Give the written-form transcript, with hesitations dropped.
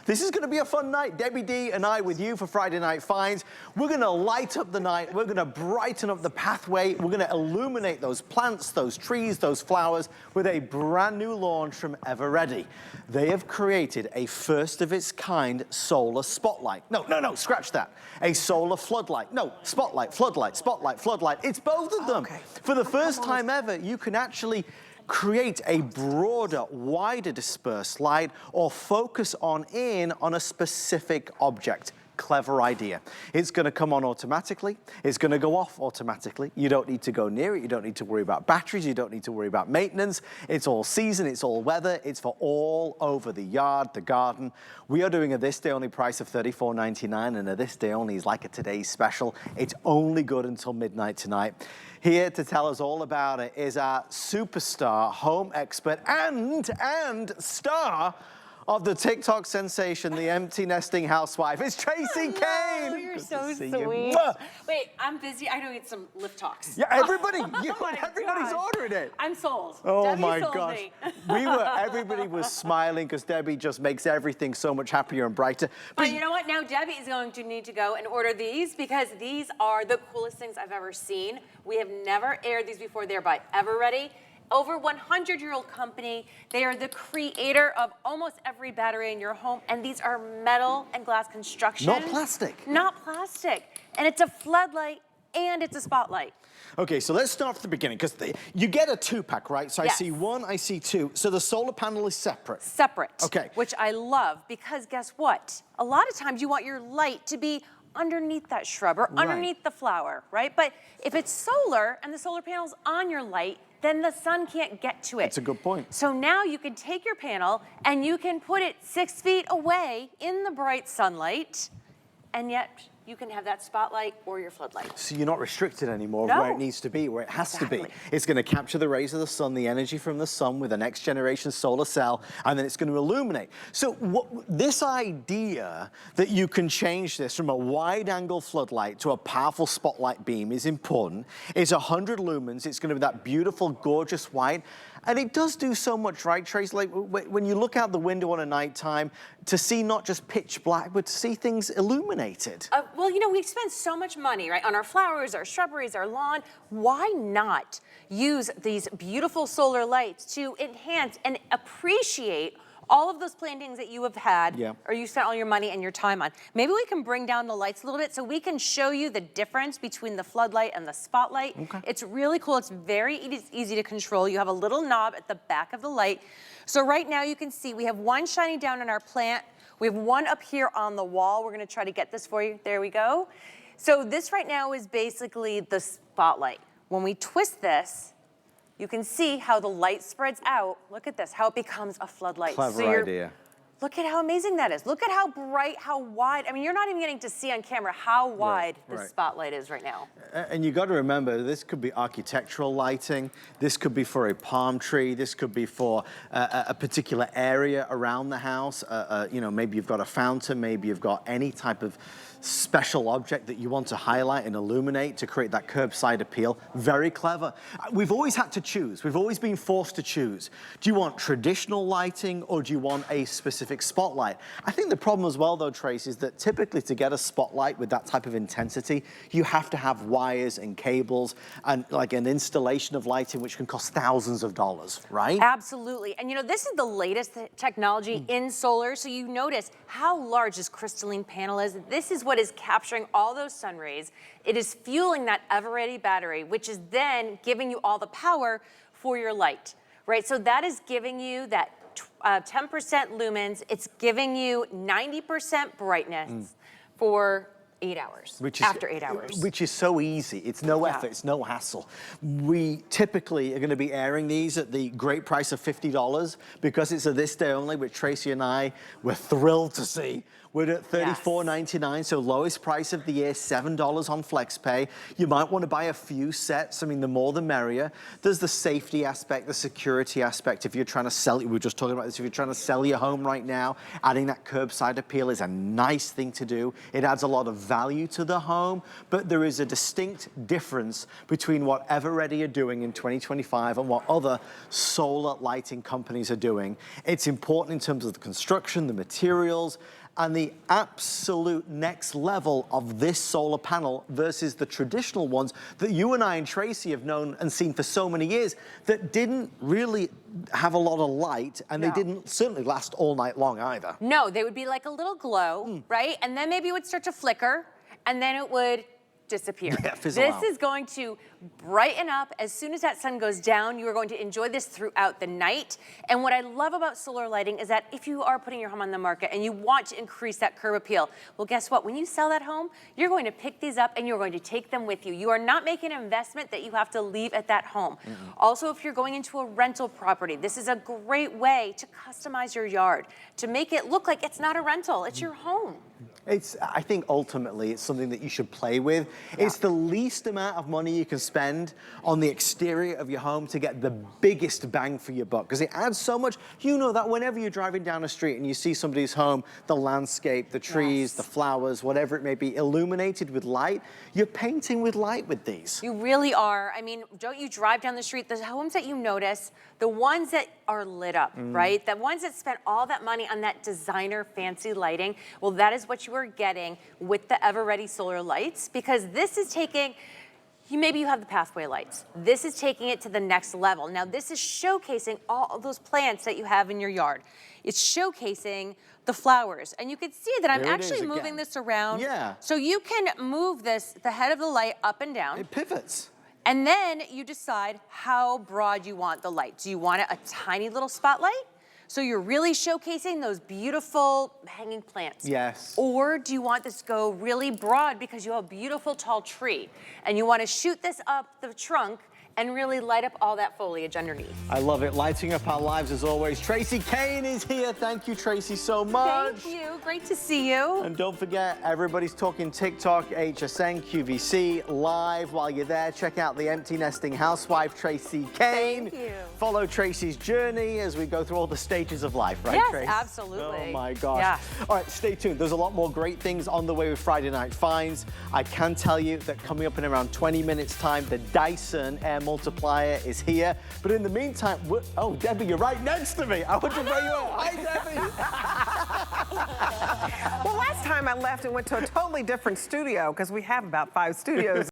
This is going to be a fun night. Debbie D and I with you for Friday Night Finds. We're going to light up the night. We're going to brighten up the pathway. We're going to illuminate those plants, those trees, those flowers with a brand new launch from Eveready. They have created a first of its kind solar spotlight. No, scratch that. A solar floodlight. No, spotlight, floodlight, spotlight, floodlight. It's both of them. Okay. For the first time ever, you can actually create a broader, wider dispersed light or focus in on a specific object. Clever idea. It's going to come on automatically. It's going to go off automatically. You don't need to go near it. You don't need to worry about batteries. You don't need to worry about maintenance. It's all season. It's all weather. It's for all over the yard, the garden. We are doing a this day only price of $34.99, and a this day only is like a today's special. It's only good until midnight tonight. Here to tell us all about it is our superstar home expert and star of the TikTok sensation, the empty nesting housewife. It's Tracy Kane. Oh, you're so sweet. Wait, I'm busy. I don't get some lift talks. Yeah, everybody, everybody's ordering it. I'm sold. Oh Debbie my sold gosh. me. Everybody was smiling because Debbie just makes everything so much happier and brighter. But you know what? Now Debbie is going to need to go and order these because these are the coolest things I've ever seen. We have never aired these before. They're by Eveready. Over 100-year-old company. They are the creator of almost every battery in your home, and these are metal and glass construction. Not plastic. Not plastic. And it's a floodlight and it's a spotlight. Okay, so let's start from the beginning, because you get a two-pack, right? So yes. I see one, I see two. So the solar panel is separate. Separate. Okay. Which I love, because guess what? A lot of times you want your light to be underneath that shrub or underneath the flower, right? But if it's solar and the solar panel's on your light, then the sun can't get to it. That's a good point. So now you can take your panel and you can put it 6 feet away in the bright sunlight, and yet you can have that spotlight or your floodlight. So you're not restricted anymore where it needs to be, where it has to be. It's going to capture the rays of the sun, the energy from the sun with a next generation solar cell, and then it's going to illuminate. So this idea that you can change this from a wide angle floodlight to a powerful spotlight beam is important. It's 100 lumens. It's going to be that beautiful, gorgeous white. And it does do so much, right, Trace? Like when you look out the window on a nighttime, to see not just pitch black, but to see things illuminated. Well, you know, we spend so much money, right, on our flowers, our shrubberies, our lawn. Why not use these beautiful solar lights to enhance and appreciate all of those plantings that you have had, or you spent all your money and your time on? Maybe we can bring down the lights a little bit so we can show you the difference between the floodlight and the spotlight. Okay. It's really cool. It's very easy to control. You have a little knob at the back of the light. So right now you can see we have one shining down on our plant. We have one up here on the wall. We're going to try to get this for you. There we go. So this right now is basically the spotlight. When we twist this, you can see how the light spreads out. Look at this, how it becomes a floodlight. Clever idea. Look at how amazing that is. Look at how bright, how wide. I mean, you're not even getting to see on camera how wide the spotlight is right now. And you got to remember, this could be architectural lighting. This could be for a palm tree. This could be for a particular area around the house. You know, maybe you've got a fountain. Maybe you've got any type of special object that you want to highlight and illuminate to create that curbside appeal. Very clever. We've always had to choose. We've always been forced to choose. Do you want traditional lighting or do you want a specific spotlight? I think the problem as well, though, Trace, is that typically to get a spotlight with that type of intensity, you have to have wires and cables and like an installation of lighting, which can cost thousands of dollars, right? Absolutely. And you know, this is the latest technology in solar. So you notice how large this crystalline panel is. This is what is capturing all those sun rays. It is fueling that Eveready battery, which is then giving you all the power for your light, right? So that is giving you that 10% lumens. It's giving you 90% brightness for 8 hours, after 8 hours. Which is so easy. It's no effort, it's no hassle. We typically are going to be airing these at the great price of $50 because it's a this day only, which Tracy and I were thrilled to see. We're at $34.99, so lowest price of the year, $7 on FlexPay. You might want to buy a few sets. I mean, the more the merrier. There's the safety aspect, the security aspect. If you're trying to sell it, we were just talking about this, if you're trying to sell your home right now, adding that curbside appeal is a nice thing to do. It adds a lot of value to the home, but there is a distinct difference between what Eveready are doing in 2025 and what other solar lighting companies are doing. It's important in terms of the construction, the materials, and the absolute next level of this solar panel versus the traditional ones that you and I and Tracy have known and seen for so many years that didn't really have a lot of light, and they didn't certainly last all night long either. No, they would be like a little glow, right? And then maybe it would start to flicker, and then it would disappear. Yeah, fizzle This out. is going to brighten up. As soon as that sun goes down, you are going to enjoy this throughout the night. And what I love about solar lighting is that if you are putting your home on the market and you want to increase that curb appeal, well, guess what? When you sell that home, you're going to pick these up and you're going to take them with you. You are not making an investment that you have to leave at that home. Also, if you're going into a rental property, this is a great way to customize your yard, to make it look like it's not a rental, it's your home. I think ultimately it's something that you should play with. It's the least amount of money you can spend on the exterior of your home to get the biggest bang for your buck, because it adds so much. You know that whenever you're driving down the street and you see somebody's home, the landscape, the trees, the flowers, whatever it may be, illuminated with light, you're painting with light with these. You really are. I mean, don't you drive down the street, the homes that you notice, the ones that are lit up, right? The ones that spent all that money on that designer fancy lighting, well, that is what you are getting with the Eveready solar lights, because this is taking, maybe you have the pathway lights. This is taking it to the next level. Now, this is showcasing all of those plants that you have in your yard. It's showcasing the flowers. And you can see that I'm actually moving this around. Yeah. So you can move this, the head of the light, up and down. It pivots. And then you decide how broad you want the light. Do you want it a tiny little spotlight? So you're really showcasing those beautiful hanging plants. Yes. Or do you want this to go really broad because you have a beautiful tall tree and you want to shoot this up the trunk and really light up all that foliage underneath? I love it. Lighting up our lives as always. Tracy Kane is here. Thank you, Tracy, so much. Thank you. Great to see you. And don't forget, everybody's talking TikTok, HSN, QVC, live. While you're there, check out the empty nesting housewife, Tracy Kane. Thank you. Follow Tracy's journey as we go through all the stages of life, right, Yes, Trace? absolutely. Oh my gosh. Yeah. All right, stay tuned. There's a lot more great things on the way with Friday Night Finds. I can tell you that coming up in around 20 minutes time, the Dyson Air Multiplier is here. But in the meantime, oh, Debbie, you're right next to me. I wonder where you are. Hi, Debbie. Well, last time I left and went to a totally different studio, because we have about 5 studios.